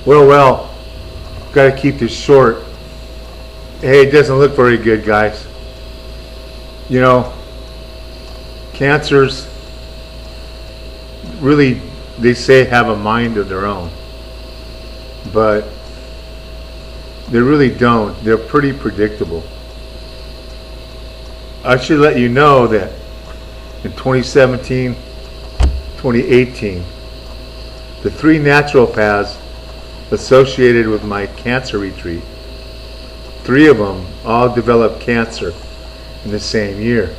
Well, gotta keep this short. Hey, it doesn't look very good, guys. You know, cancers really, they say, have a mind of their own. But they really don't. They're pretty predictable. I should let you know that in 2017, 2018, the 3 naturopaths associated with my cancer retreat, 3 of them all developed cancer in the same year.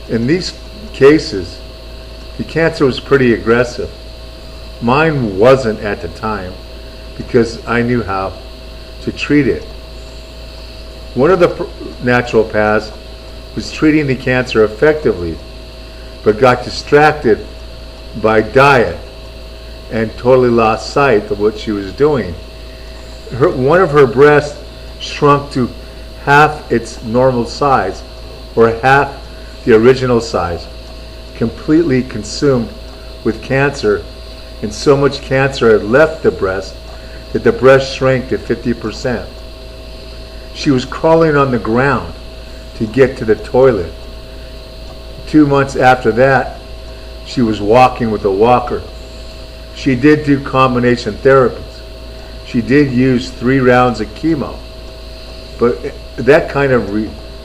In these cases, the cancer was pretty aggressive. Mine wasn't at the time because I knew how to treat it. One of the naturopaths was treating the cancer effectively, but got distracted by diet and totally lost sight of what she was doing. One of her breasts shrunk to half its normal size, or half the original size, completely consumed with cancer, and so much cancer had left the breast that the breast shrank to 50%. She was crawling on the ground to get to the toilet. 2 months after that, she was walking with a walker. She did do combination therapies. She did use 3 rounds of chemo. But that kind of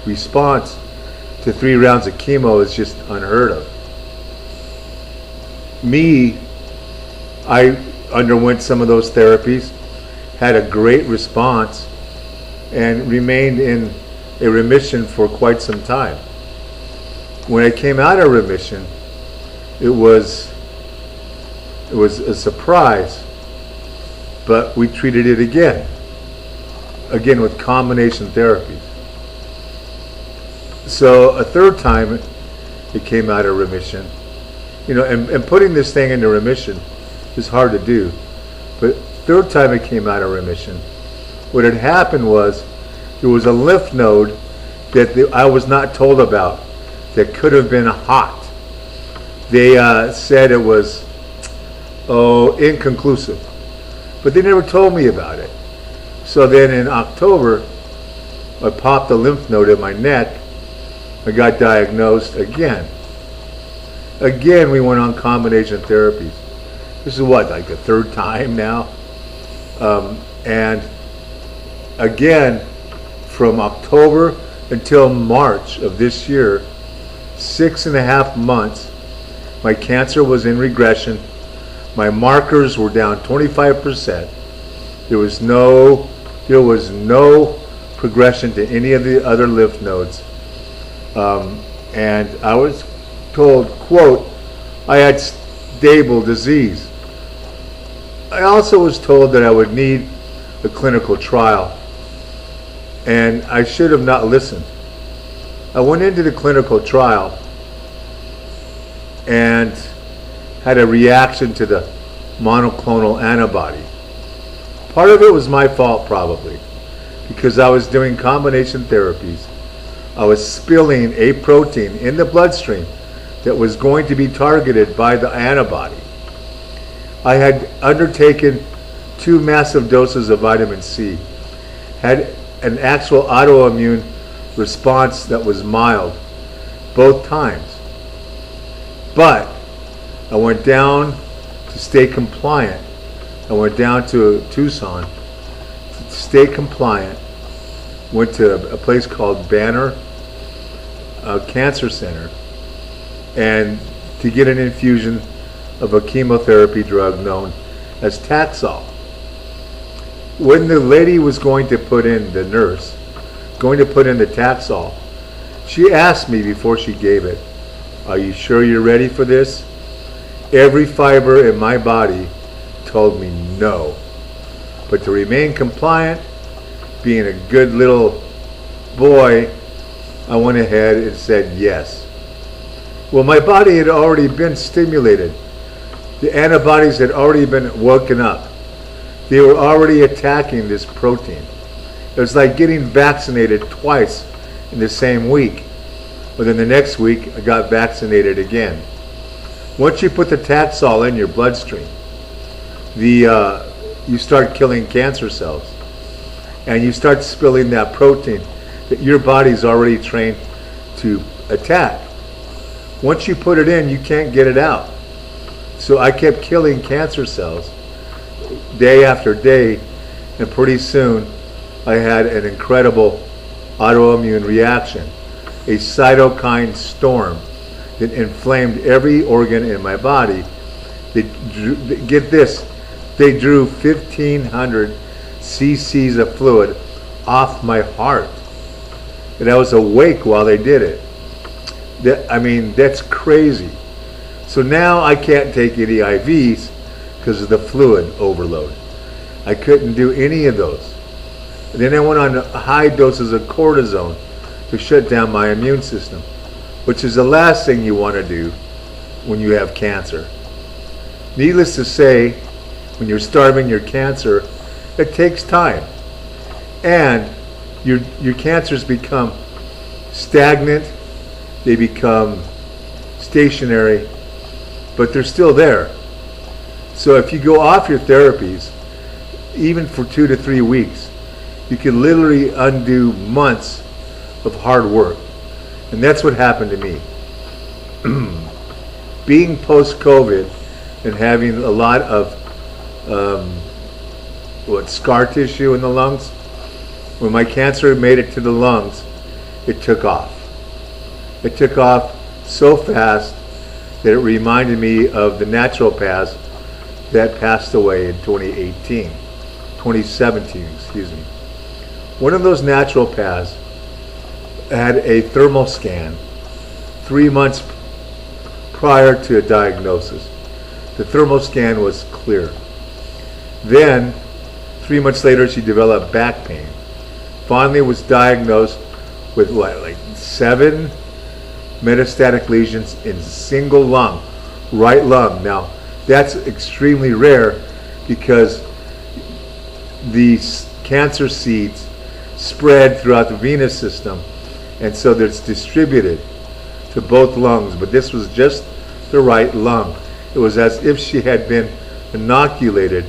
response to 3 rounds of chemo is just unheard of. Me, I underwent some of those therapies, had a great response, and remained in a remission for quite some time. When I came out of remission, it was a surprise, but we treated it again with combination therapies. So a third time it came out of remission. You know, and putting this thing into remission is hard to do, but third time it came out of remission, what had happened was there was a lymph node that I was not told about that could have been hot. They said it was inconclusive, but they never told me about it. So then in October, I popped a lymph node in my neck. I got diagnosed again. Again, we went on combination therapies. This is what, like the 3rd time now? And again, from October until March of this year, 6.5 months, my cancer was in regression. My markers were down 25%. There was no progression to any of the other lymph nodes. And I was told, quote, I had stable disease. I also was told that I would need a clinical trial, and I should have not listened. I went into the clinical trial and had a reaction to the monoclonal antibody. Part of it was my fault, probably, because I was doing combination therapies. I was spilling a protein in the bloodstream that was going to be targeted by the antibody. I had undertaken 2 massive doses of vitamin C, had an actual autoimmune response that was mild both times. But I went down to stay compliant. I went down to Tucson to stay compliant, went to a place called Banner Cancer Center, and to get an infusion of a chemotherapy drug known as Taxol. When the lady was going to put in, the nurse, going to put in the Taxol, she asked me before she gave it, are you sure you're ready for this? Every fiber in my body told me no. But to remain compliant, being a good little boy, I went ahead and said yes. Well, my body had already been stimulated. The antibodies had already been woken up. They were already attacking this protein. It was like getting vaccinated twice in the same week. But then the next week, I got vaccinated again. Once you put the Taxol in your bloodstream, you you start killing cancer cells. And you start spilling that protein that your body's already trained to attack. Once you put it in, you can't get it out. So I kept killing cancer cells day after day, and pretty soon I had an incredible autoimmune reaction, a cytokine storm that inflamed every organ in my body. Get this, they drew 1,500 cc's of fluid off my heart. And I was awake while they did it. That's crazy. So now I can't take any IVs because of the fluid overload. I couldn't do any of those. And then I went on high doses of cortisone to shut down my immune system, which is the last thing you want to do when you have cancer. Needless to say, when you're starving your cancer, it takes time. And your cancers become stagnant, they become stationary, but they're still there. So if you go off your therapies, even for 2 to 3 weeks, you can literally undo months of hard work. And that's what happened to me. Being post-COVID and having a lot of scar tissue in the lungs, when my cancer made it to the lungs, it took off. It took off so fast that it reminded me of the naturopaths that passed away in 2017, excuse me. One of those naturopaths had a thermal scan 3 months prior to a diagnosis. The thermal scan was clear. Then, 3 months later, she developed back pain. Finally was diagnosed with 7 metastatic lesions in a single lung, right lung. Now, that's extremely rare because these cancer seeds spread throughout the venous system, and so it's distributed to both lungs, but this was just the right lung. It was as if she had been inoculated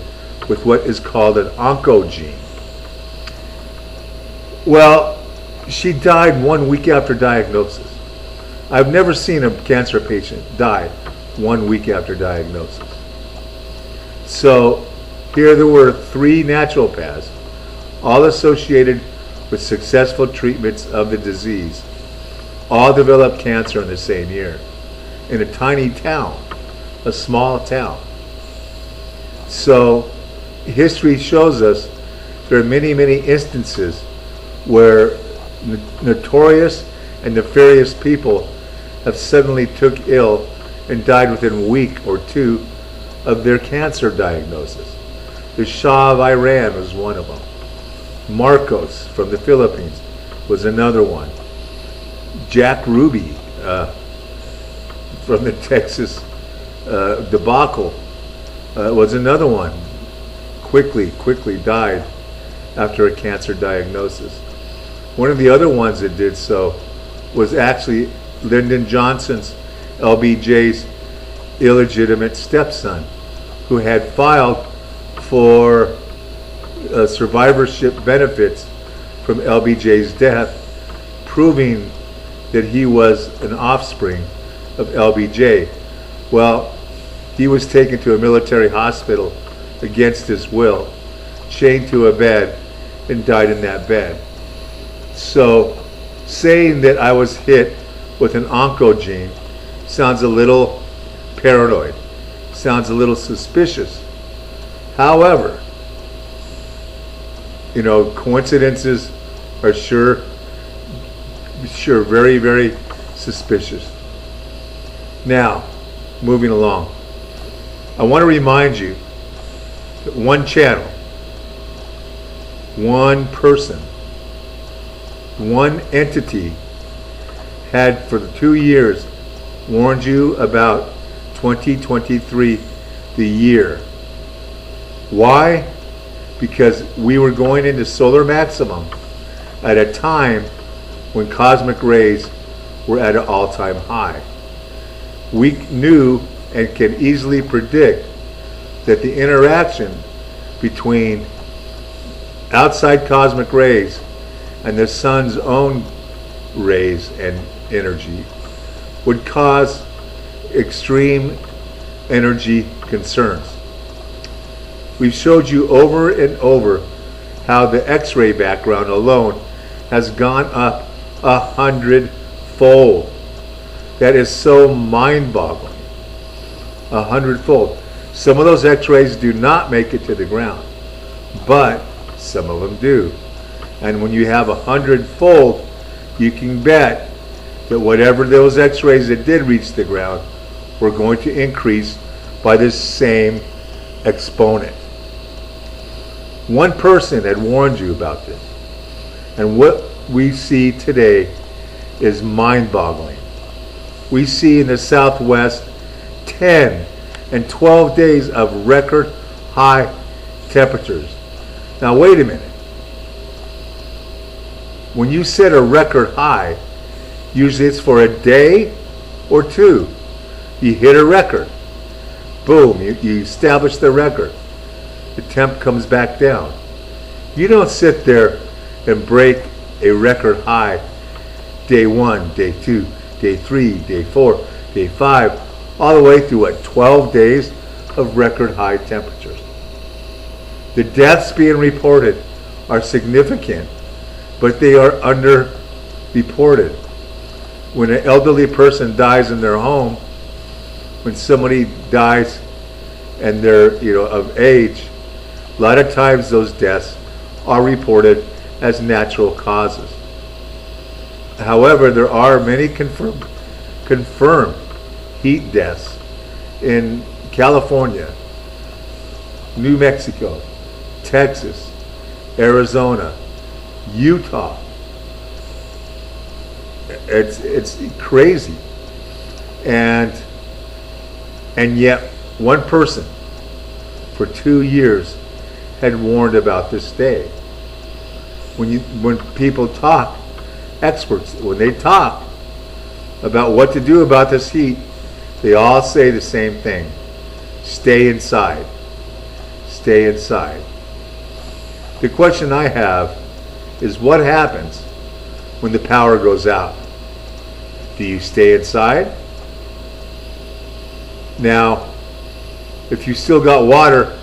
with what is called an oncogene. Well, she died 1 week after diagnosis. I've never seen a cancer patient die 1 week after diagnosis. So here there were 3 naturopaths, all associated with successful treatments of the disease, all developed cancer in the same year, in a tiny town, a small town. So history shows us there are many, many instances where notorious and nefarious people have suddenly took ill and died within a week or 2 of their cancer diagnosis. The Shah of Iran was one of them. Marcos from the Philippines was another one. Jack Ruby from the Texas debacle was another one. Quickly died after a cancer diagnosis. One of the other ones that did so was actually Lyndon Johnson's, LBJ's illegitimate stepson, who had filed for survivorship benefits from LBJ's death, proving that he was an offspring of LBJ. Well, he was taken to a military hospital against his will, chained to a bed, and died in that bed. So saying that I was hit with an oncogene sounds a little paranoid, sounds a little suspicious. However, coincidences are sure very, very suspicious. Now, moving along, I want to remind you that one channel, one person, one entity had for the 2 years warned you about 2023, the year. Why? Because we were going into solar maximum at a time when cosmic rays were at an all-time high. We knew and can easily predict that the interaction between outside cosmic rays and the sun's own rays and energy would cause extreme energy concerns. We've showed you over and over how the X-ray background alone has gone up 100-fold. That is so mind-boggling. 100-fold. Some of those X-rays do not make it to the ground, but some of them do. And when you have 100-fold, you can bet that whatever those X-rays that did reach the ground were going to increase by this same exponent. One person had warned you about this, and what we see today is mind-boggling. We see in the Southwest 10 and 12 days of record high temperatures. Now wait a minute. When you set a record high, usually it's for a day or two. You hit a record. Boom, you establish the record. The temp comes back down. You don't sit there and break a record high day 1, day 2, day 3, day 4, day 5, all the way through 12 days of record high temperatures. The deaths being reported are significant, but they are underreported. When an elderly person dies in their home, when somebody dies and they're of age, a lot of times those deaths are reported as natural causes. However, there are many confirmed heat deaths in California, New Mexico, Texas, Arizona, Utah. It's crazy. And yet one person for 2 years had warned about this day. When people talk, experts, when they talk about what to do about this heat, they all say the same thing. Stay inside. Stay inside. The question I have is, what happens when the power goes out? Do you stay inside? Now, if you still got water,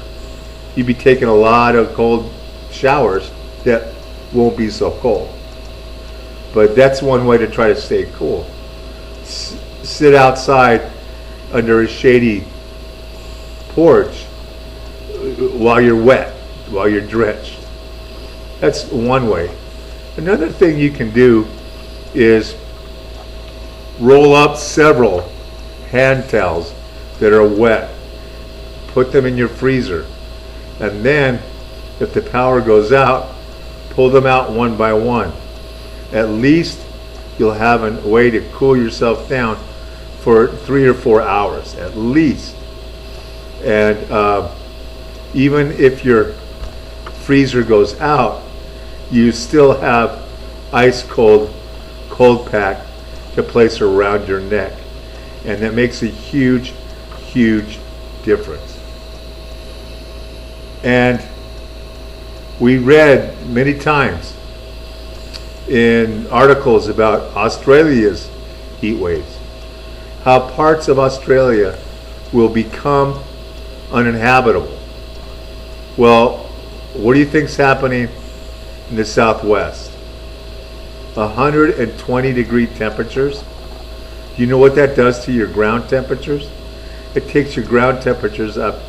you'd be taking a lot of cold showers that won't be so cold. But that's one way to try to stay cool. Sit outside under a shady porch while you're wet, while you're drenched. That's one way. Another thing you can do is roll up several hand towels that are wet. Put them in your freezer. And then, if the power goes out, pull them out one by one. At least you'll have a way to cool yourself down for 3 or 4 hours, at least. And even if your freezer goes out, you still have ice cold pack to place around your neck. And that makes a huge, huge difference. And we read many times in articles about Australia's heat waves, how parts of Australia will become uninhabitable. Well, what do you think's happening in the Southwest? 120-degree temperatures. You know what that does to your ground temperatures? It takes your ground temperatures up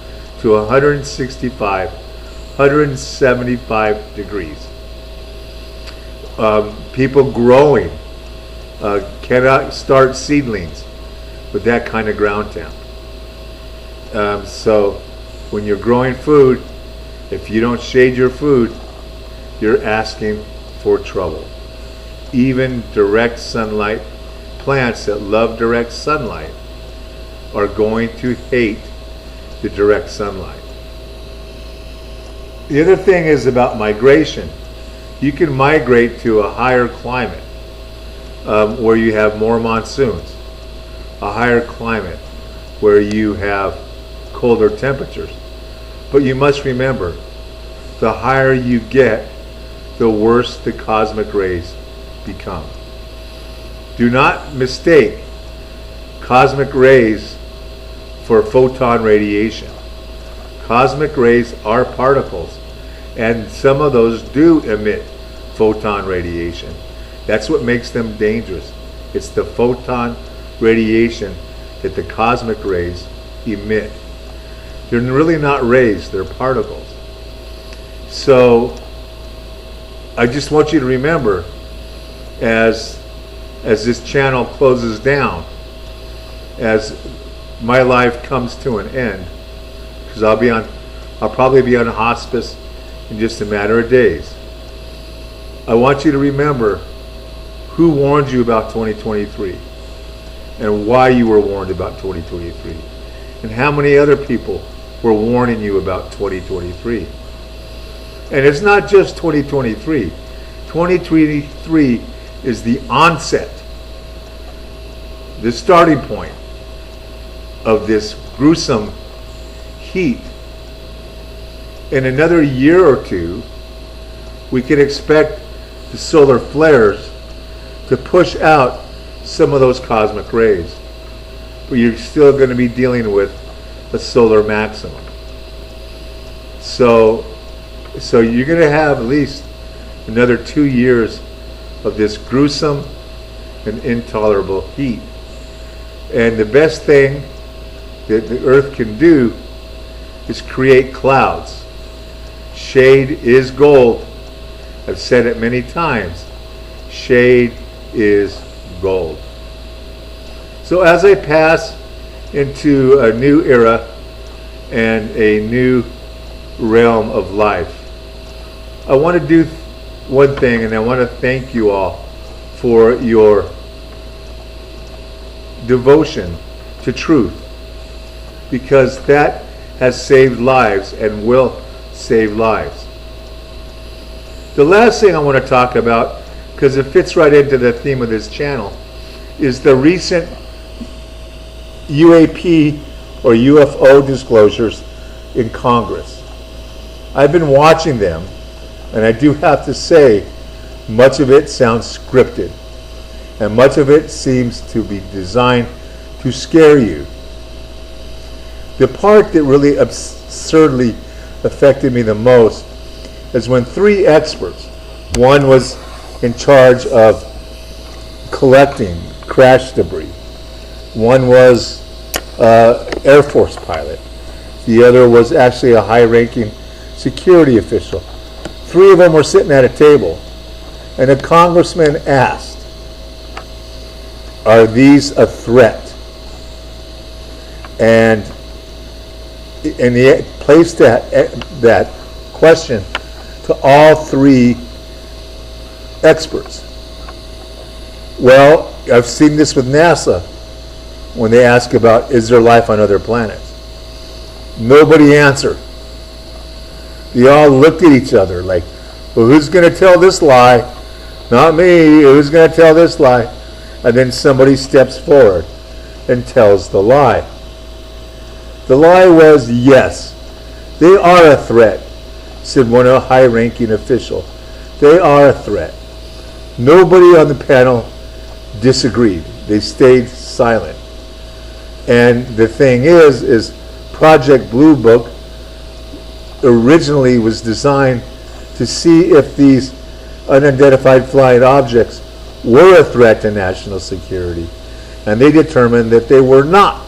to 165, 175 degrees. People growing cannot start seedlings with that kind of ground temp. So when you're growing food, if you don't shade your food, you're asking for trouble. Even direct sunlight, plants that love direct sunlight are going to hate the direct sunlight. The other thing is about migration. You can migrate to a higher climate where you have more monsoons, a higher climate where you have colder temperatures. But you must remember, the higher you get, the worse the cosmic rays become. Do not mistake cosmic rays for photon radiation. Cosmic rays are particles, and some of those do emit photon radiation. That's what makes them dangerous. It's the photon radiation that the cosmic rays emit. They're really not rays, they're particles. So I just want you to remember, as this channel closes down, as my life comes to an end, because I'll probably be on hospice in just a matter of days. I want you to remember who warned you about 2023 and why you were warned about 2023 and how many other people were warning you about 2023. And it's not just 2023. 2023 is the onset, the starting point of this gruesome heat. In another year or two, we can expect the solar flares to push out some of those cosmic rays, but you're still going to be dealing with a solar maximum. So you're going to have at least another 2 years of this gruesome and intolerable heat. And the best thing that the earth can do is create clouds. Shade is gold. I've said it many times. Shade is gold. So as I pass into a new era and a new realm of life, I want to do one thing, and I want to thank you all for your devotion to truth, because that has saved lives and will save lives. The last thing I want to talk about, because it fits right into the theme of this channel, is the recent UAP or UFO disclosures in Congress. I've been watching them, and I do have to say, much of it sounds scripted, and much of it seems to be designed to scare you. The part that really absurdly affected me the most is when 3 experts, one was in charge of collecting crash debris, one was Air Force pilot, the other was actually a high-ranking security official. 3 of them were sitting at a table, and a congressman asked, "Are these a threat?" And he placed that question to all 3 experts. Well, I've seen this with NASA when they ask about, is there life on other planets? Nobody answered. They all looked at each other like, well, who's going to tell this lie? Not me. Who's going to tell this lie? And then somebody steps forward and tells the lie. The lie was, yes, they are a threat, said one high-ranking official. They are a threat. Nobody on the panel disagreed. They stayed silent. And the thing is Project Blue Book originally was designed to see if these unidentified flying objects were a threat to national security. And they determined that they were not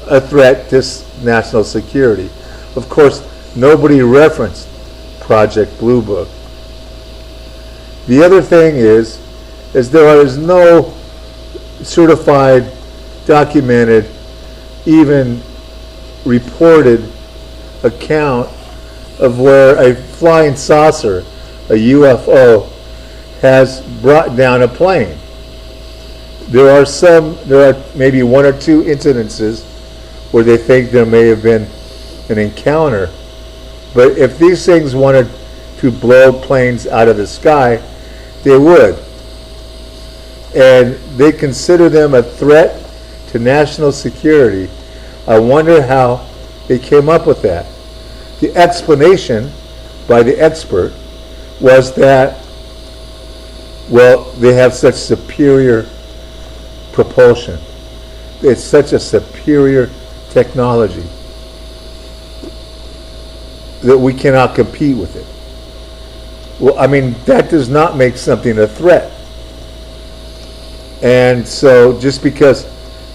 a threat to national security. Of course, nobody referenced Project Blue Book. The other thing is there is no certified, documented, even reported account of where a flying saucer, a UFO, has brought down a plane. There are maybe 1 or 2 incidences where they think there may have been an encounter. But if these things wanted to blow planes out of the sky, they would. And they consider them a threat to national security. I wonder how they came up with that. The explanation by the expert was that, well, they have such superior propulsion. It's such a superior technology that we cannot compete with it. Well, I mean, that does not make something a threat. And so just because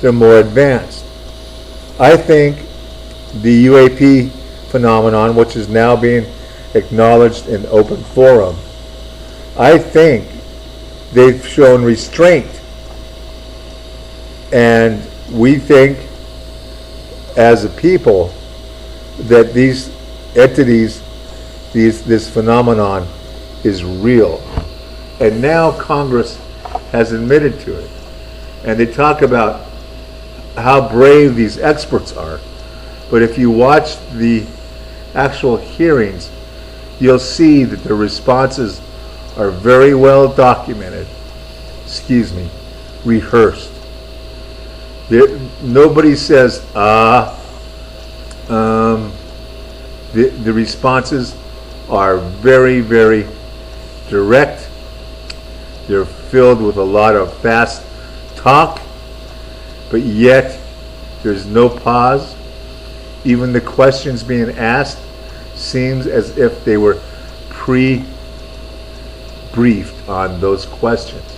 they're more advanced, I think the UAP phenomenon, which is now being acknowledged in open forum, I think they've shown restraint. And we think as a people that these entities, this phenomenon is real. And now Congress has admitted to it. And they talk about how brave these experts are. But if you watch the actual hearings, you'll see that the responses are very well documented, rehearsed. Nobody says, the responses are very, very direct. They're filled with a lot of fast talk, but yet there's no pause. Even the questions being asked seems as if they were pre-briefed on those questions.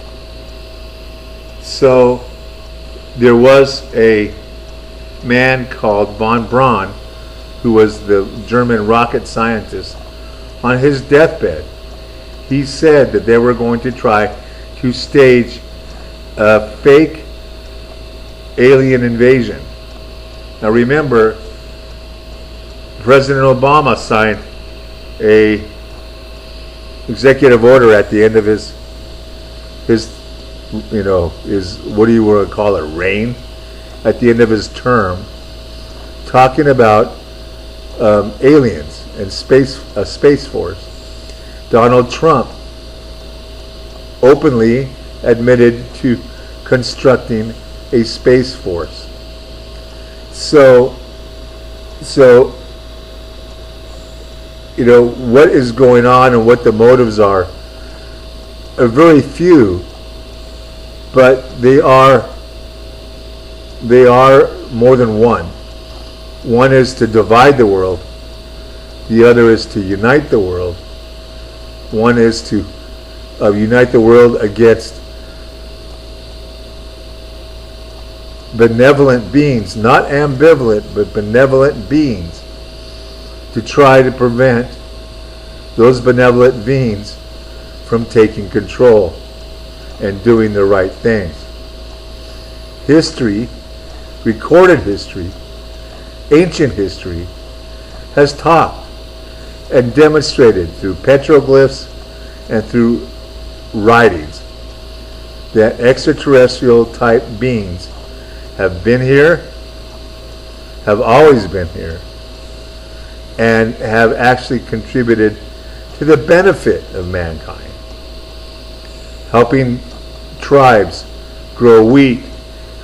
So there was a man called von Braun, who was the German rocket scientist. On his deathbed, he said that they were going to try to stage a fake alien invasion. Now remember, President Obama signed a executive order at the end of his what do you want to call it, reign, at the end of his term, talking about aliens and a space force. Donald Trump openly admitted to constructing a space force. So what is going on and what the motives are very few, but they are more than one. One is to divide the world. The other is to unite the world. One is to unite the world against benevolent beings, not ambivalent, but benevolent beings, to try to prevent those benevolent beings from taking control and doing the right things. History, recorded history, ancient history, has taught and demonstrated through petroglyphs and through writings that extraterrestrial type beings have been here, have always been here, and have actually contributed to the benefit of mankind, helping tribes grow wheat,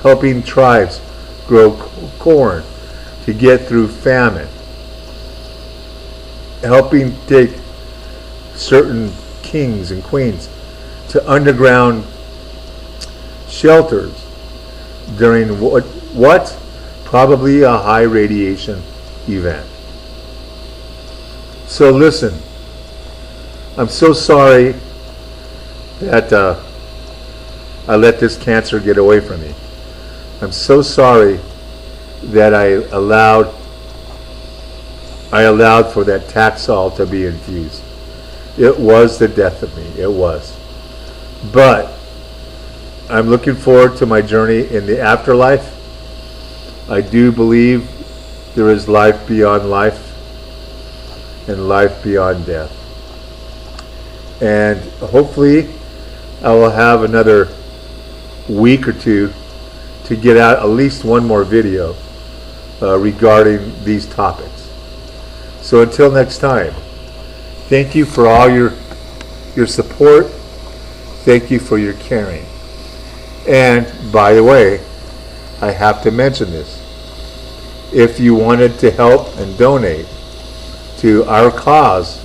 helping tribes grow corn to get through famine, helping take certain kings and queens to underground shelters during what probably a high radiation event. So listen, I'm so sorry that I let this cancer get away from me. I'm so sorry that I allowed for that Taxol to be infused. It was the death of me. It was. But I'm looking forward to my journey in the afterlife. I do believe there is life beyond life and life beyond death. And hopefully I will have another week or two to get out at least one more video regarding these topics. So until next time, thank you for all your support. Thank you for your caring. And by the way, I have to mention this. If you wanted to help and donate to our cause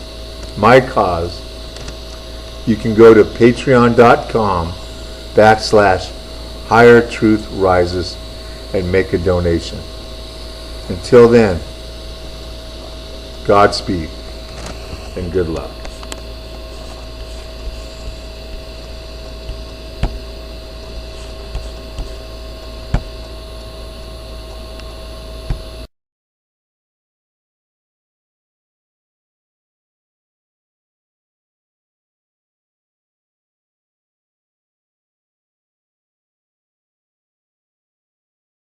my cause, you can go to patreon.com/Higher Truth Rises and make a donation. Until then, Godspeed and good luck.